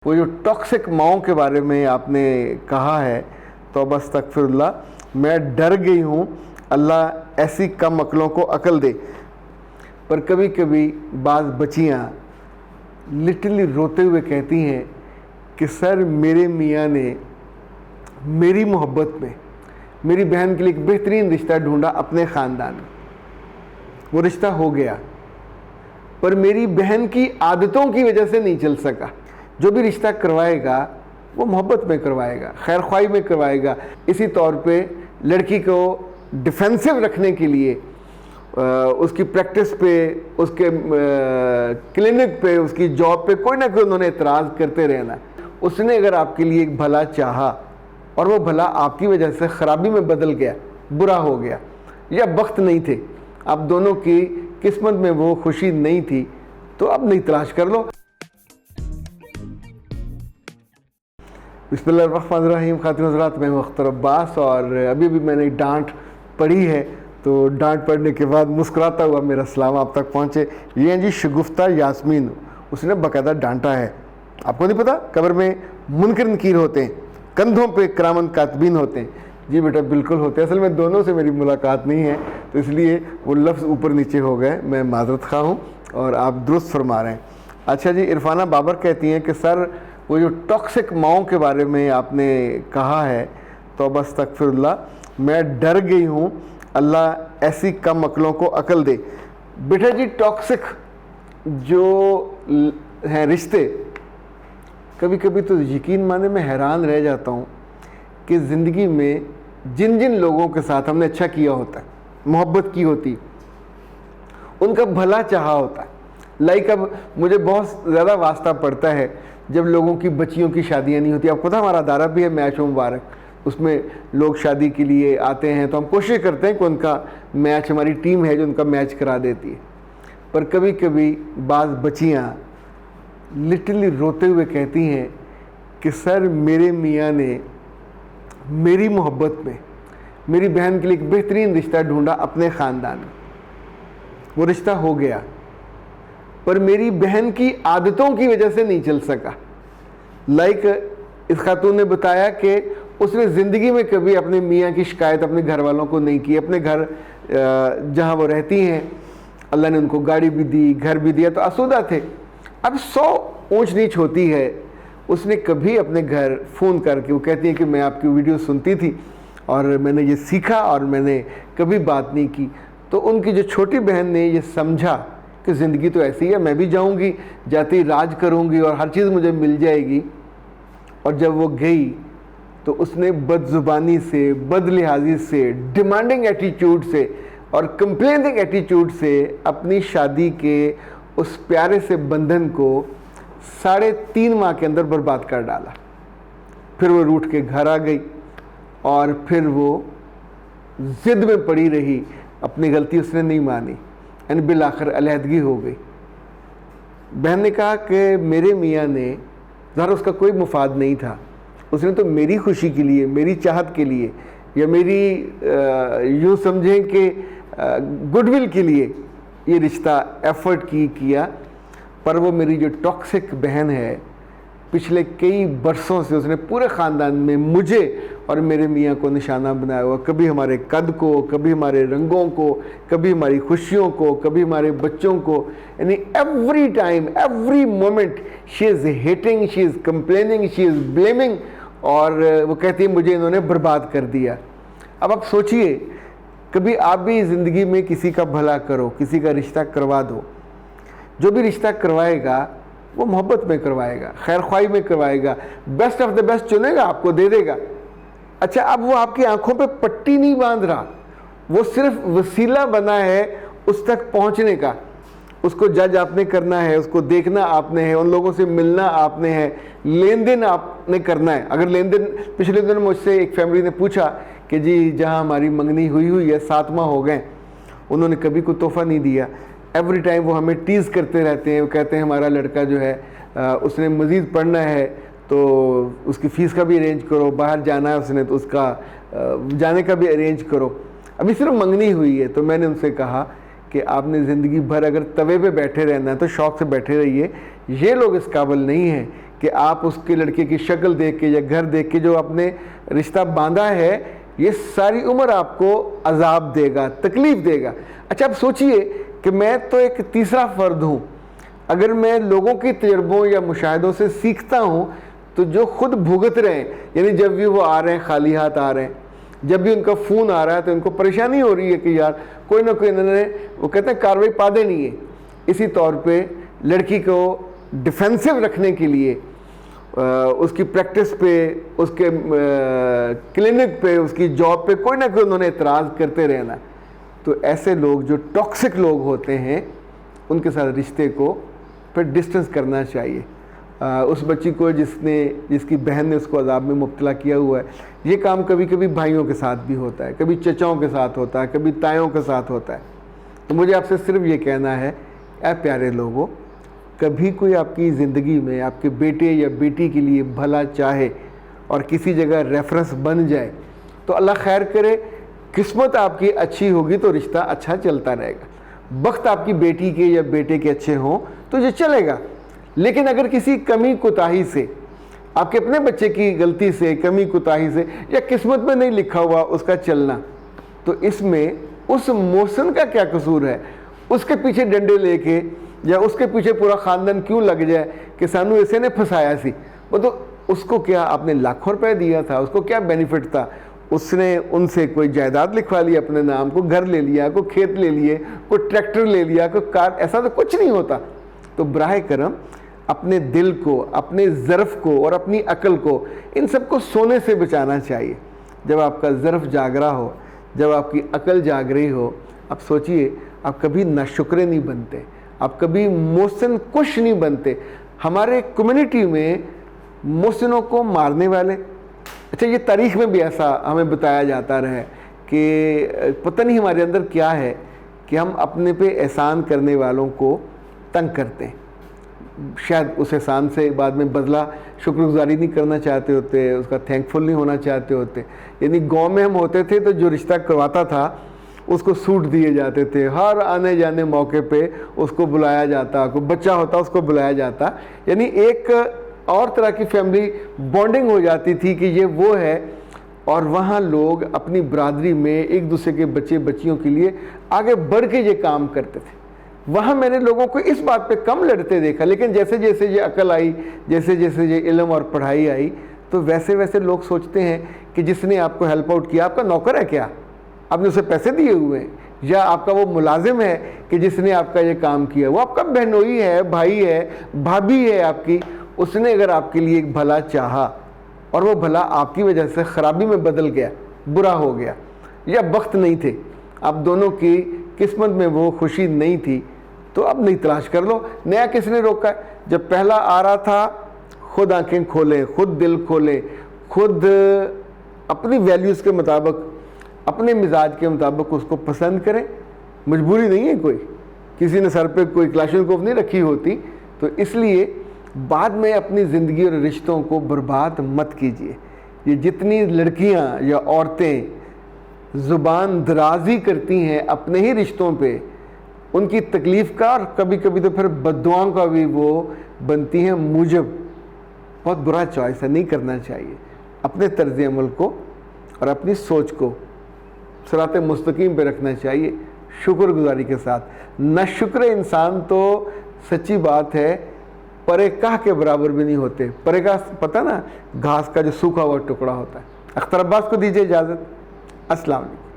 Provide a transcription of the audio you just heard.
वो जो टॉक्सिक माओं के बारे में आपने कहा है, तौबा अस्तगफिरुल्लाह, मैं डर गई हूँ, अल्लाह ऐसी कम अक्लों को अकल दे। पर कभी कभी बाज़ बच्चियाँ लिटरली रोते हुए कहती हैं कि सर मेरे मियाँ ने मेरी मोहब्बत में मेरी बहन के लिए एक बेहतरीन रिश्ता ढूंढा अपने ख़ानदान में, वो रिश्ता हो गया पर मेरी बहन की आदतों की वजह से नहीं चल सका। जो भी रिश्ता करवाएगा वो मोहब्बत में करवाएगा, खैर ख्वाही में करवाएगा। इसी तौर पे लड़की को डिफेंसिव रखने के लिए उसकी प्रैक्टिस पे, उसके क्लिनिक पे, उसकी जॉब पे कोई ना कोई उन्होंने एतराज़ करते रहना। उसने अगर आपके लिए एक भला चाहा और वो भला आपकी वजह से ख़राबी में बदल गया, बुरा हो गया, या वक्त नहीं थे, आप दोनों की किस्मत में वो खुशी नहीं थी, तो अब नहीं तलाश कर लो। बिस्मिल्लाहिर्रहमानिर्रहीम। खातिन हज़रात, मैं अख्तर अब्बास और अभी मैंने डांट पढ़ी है, तो डांट पढ़ने के बाद मुस्कुराता हुआ मेरा सलाम आप तक पहुँचे। ये हैं जी शगुफ्ता यास्मीन, उसने बाकायदा डांटा है। आपको नहीं पता कब्र में मुनकर नकीर होते हैं, कंधों पे करामत कातबीन होते हैं। जी बेटा बिल्कुल होते हैं। असल में दोनों से मेरी मुलाकात नहीं है, तो इसलिए वो लफ्ज़ ऊपर नीचे हो गए। मैं माज़रत खा हूँ और आप दुरुस्त फरमा रहे हैं। अच्छा जी, इरफाना बाबर कहती हैं कि सर वो जो टॉक्सिक माओं के बारे में आपने कहा है, तौबा अस्तगफिरुल्लाह, मैं डर गई हूँ, अल्लाह ऐसी कम अक्लों को अकल दे। बेटा जी, टॉक्सिक जो हैं रिश्ते, कभी कभी तो यकीन माने मैं हैरान रह जाता हूँ कि ज़िंदगी में जिन जिन लोगों के साथ हमने अच्छा किया होता है, मोहब्बत की होती, उनका भला चाहा होता है। लाइक अब मुझे बहुत ज़्यादा वास्ता पड़ता है जब लोगों की बच्चियों की शादियां नहीं होती। आपको पता हमारा अदारा भी है मैच मुबारक, उसमें लोग शादी के लिए आते हैं, तो हम कोशिश करते हैं कि उनका मैच, हमारी टीम है जो उनका मैच करा देती है। पर कभी कभी बाज़ बच्चियाँ लिटरली रोते हुए कहती हैं कि सर मेरे मियाँ ने मेरी मोहब्बत में मेरी बहन के लिए एक बेहतरीन रिश्ता ढूंढा अपने ख़ानदान में, वो रिश्ता हो गया पर मेरी बहन की आदतों की वजह से नहीं चल सका। लाइक इस खातून ने बताया कि उसने ज़िंदगी में कभी अपने मियाँ की शिकायत अपने घर वालों को नहीं की। अपने घर जहाँ वो रहती हैं, अल्लाह ने उनको गाड़ी भी दी, घर भी दिया, तो आसूदा थे। अब 100 ऊंच नीच होती है, उसने कभी अपने घर फ़ोन करके, वो कहती है कि मैं आपकी वीडियो सुनती थी और मैंने ये सीखा और मैंने कभी बात नहीं की। तो उनकी जो छोटी बहन ने ये समझा कि ज़िंदगी तो ऐसी है, मैं भी जाऊंगी, जाते ही राज करूंगी और हर चीज़ मुझे मिल जाएगी। और जब वो गई तो उसने बदजुबानी से, बदलिहाजी से, डिमांडिंग एटीट्यूड से और कंप्लेनिंग एटीट्यूड से अपनी शादी के उस प्यारे से बंधन को 3.5 माह के अंदर बर्बाद कर डाला। फिर वो रूठ के घर आ गई और फिर वो ज़िद में पड़ी रही, अपनी गलती उसने नहीं मानी, यानी बिल आखिर अलहदगी हो गई। बहन ने कहा कि मेरे मियाँ ने, ज़रा उसका कोई मुफाद नहीं था, उसने तो मेरी खुशी के लिए, मेरी चाहत के लिए, या मेरी यूँ समझें कि गुडविल के लिए ये रिश्ता एफ़र्ट किया। पर वो मेरी जो टॉक्सिक बहन है, पिछले कई बरसों से उसने पूरे ख़ानदान में मुझे और मेरे मियाँ को निशाना बनाया हुआ। कभी हमारे कद को, कभी हमारे रंगों को, कभी हमारी खुशियों को, कभी हमारे बच्चों को, यानी every time, every moment she is hating, she is complaining, she is blaming. और वो कहती है मुझे इन्होंने बर्बाद कर दिया। अब आप सोचिए, कभी आप भी ज़िंदगी में किसी का भला करो, किसी का रिश्ता करवा दो। जो भी रिश्ता करवाएगा वो मोहब्बत में करवाएगा, खैर ख्वाही में करवाएगा, बेस्ट ऑफ द बेस्ट चुनेगा, आपको दे देगा। अच्छा, अब वो आपकी आंखों पे पट्टी नहीं बांध रहा, वो सिर्फ वसीला बना है उस तक पहुंचने का। उसको जज आपने करना है, उसको देखना आपने है, उन लोगों से मिलना आपने है, लेन देन आपने करना है। अगर लेन देन, पिछले दिन मुझसे एक फैमिली ने पूछा कि जी जहाँ हमारी मंगनी हुई है 7 माह हो गए, उन्होंने कभी कोई तोहफा नहीं दिया। एवरी टाइम वो हमें टीज़ करते रहते हैं। वो कहते हैं हमारा लड़का जो है उसने मज़ीद पढ़ना है तो उसकी फ़ीस का भी अरेंज करो, बाहर जाना है उसने तो उसका जाने का भी अरेंज करो। अभी सिर्फ मंगनी हुई है। तो मैंने उनसे कहा कि आपने ज़िंदगी भर अगर तवे पे बैठे रहना है तो शौक़ से बैठे रहिए। ये लोग इस काबिल नहीं हैं कि आप उसके लड़के की शक्ल देख के या घर देख के जो आपने रिश्ता बांधा है, ये सारी उम्र आपको अजाब देगा, तकलीफ़ देगा। अच्छा, आप सोचिए कि मैं तो एक तीसरा फ़र्द हूँ, अगर मैं लोगों के तजर्बों या मुशाहिदों से सीखता हूँ तो जो खुद भुगत रहे हैं, यानी जब भी वो आ रहे हैं खाली हाथ आ रहे हैं, जब भी उनका फ़ोन आ रहा है तो इनको परेशानी हो रही है कि यार कोई ना कोई इन्होंने, वो कहते हैं कार्रवाई पा देनी है। इसी तौर पे लड़की को डिफेंसिव रखने के लिए उसकी प्रैक्टिस पे, उसके क्लिनिक पे, उसकी जॉब पे कोई ना कोई उन्होंने एतराज़ करते रहना। तो ऐसे लोग जो टॉक्सिक लोग होते हैं उनके साथ रिश्ते को फिर डिस्टेंस करना चाहिए। उस बच्ची को जिसकी बहन ने उसको अजाब में मुब्तला किया हुआ है, ये काम कभी कभी भाइयों के साथ भी होता है, कभी चचाओं के साथ होता है, कभी तायों के साथ होता है। तो मुझे आपसे सिर्फ ये कहना है, ऐ प्यारे लोगों, कभी कोई आपकी ज़िंदगी में आपके बेटे या बेटी के लिए भला चाहे और किसी जगह रेफरेंस बन जाए तो अल्लाह खैर करे, किस्मत आपकी अच्छी होगी तो रिश्ता अच्छा चलता रहेगा। वक्त आपकी बेटी के या बेटे के अच्छे हों तो ये चलेगा। लेकिन अगर किसी कमी कोताही से, आपके अपने बच्चे की गलती से, कमी कोताही से, या किस्मत में नहीं लिखा हुआ उसका चलना, तो इसमें उस मोहसिन का क्या कसूर है? उसके पीछे डंडे लेके या उसके पीछे पूरा ख़ानदान क्यों लग जाए कि सानू इसे ने फंसाया सी? वो तो उसको क्या आपने लाखों रुपए दिया था, उसको क्या बेनिफिट था? उसने उनसे कोई जायदाद लिखवा ली अपने नाम, को घर ले लिया, को खेत ले लिए, को ट्रैक्टर ले लिया, को कार, ऐसा तो कुछ नहीं होता। तो बराए करम अपने दिल को, अपने ज़र्फ़ को और अपनी अकल को, इन सब को सोने से बचाना चाहिए। जब आपका ज़र्फ़ जाग रहा हो, जब आपकी अकल जाग रही हो, आप सोचिए आप कभी नाशुक्रे नहीं बनते, आप कभी मोहसिन कुश नहीं बनते। हमारे कम्युनिटी में मोहसिनों को मारने वाले, अच्छा ये तारीख़ में भी ऐसा हमें बताया जाता रहा कि पता नहीं हमारे अंदर क्या है कि हम अपने पे एहसान करने वालों को तंग करते हैं। शायद उस एहसान से बाद में बदला शुक्रगुजारी नहीं करना चाहते होते, उसका थैंकफुल नहीं होना चाहते होते। यानी गांव में हम होते थे तो जो रिश्ता करवाता था उसको सूट दिए जाते थे, हर आने जाने मौके पे उसको बुलाया जाता, कोई बच्चा होता उसको बुलाया जाता, यानी एक और तरह की फैमिली बॉन्डिंग हो जाती थी कि ये वो है। और वहाँ लोग अपनी बरादरी में एक दूसरे के बच्चे बच्चियों के लिए आगे बढ़ के ये काम करते थे। वहाँ मैंने लोगों को इस बात पे कम लड़ते देखा, लेकिन जैसे जैसे ये अकल आई, जैसे जैसे ये इल्म और पढ़ाई आई, तो वैसे वैसे लोग सोचते हैं कि जिसने आपको हेल्प आउट किया आपका नौकर है क्या, आपने उसे पैसे दिए हुए हैं, या आपका वो मुलाजिम है कि जिसने आपका ये काम किया, वो आपका बहनोई है, भाई है, भाभी है आपकी। उसने अगर आपके लिए एक भला चाहा और वो भला आपकी वजह से ख़राबी में बदल गया, बुरा हो गया, या वक्त नहीं थे, आप दोनों की किस्मत में वो खुशी नहीं थी, तो अब नहीं तलाश कर लो। नया किसने रोका है? जब पहला आ रहा था, खुद आंखें खोलें, खुद दिल खोलें, खुद अपनी वैल्यूज़ के मुताबिक, अपने मिजाज के मुताबिक उसको पसंद करें। मजबूरी नहीं है कोई, किसी ने सर पे कोई क्लाशनकोफ नहीं रखी होती। तो इसलिए बाद में अपनी ज़िंदगी और रिश्तों को बर्बाद मत कीजिए। ये जितनी लड़कियां या औरतें ज़ुबान दराजी करती हैं अपने ही रिश्तों पे, उनकी तकलीफ़ का और कभी कभी तो फिर बद्दुआओं का भी वो बनती हैं मूजब। बहुत बुरा चॉइस है, नहीं करना चाहिए। अपने तर्ज़ अमल को और अपनी सोच को सिरात मुस्तकीम पे रखना चाहिए, शुक्रगुजारी के साथ। नाशुक्र इंसान तो सच्ची बात है परेकाह के बराबर भी नहीं होते। परेकाह पता ना, घास का जो सूखा हुआ टुकड़ा होता है। अख्तर अब्बास को दीजिए इजाज़त। अस्सलाम वालेकुम।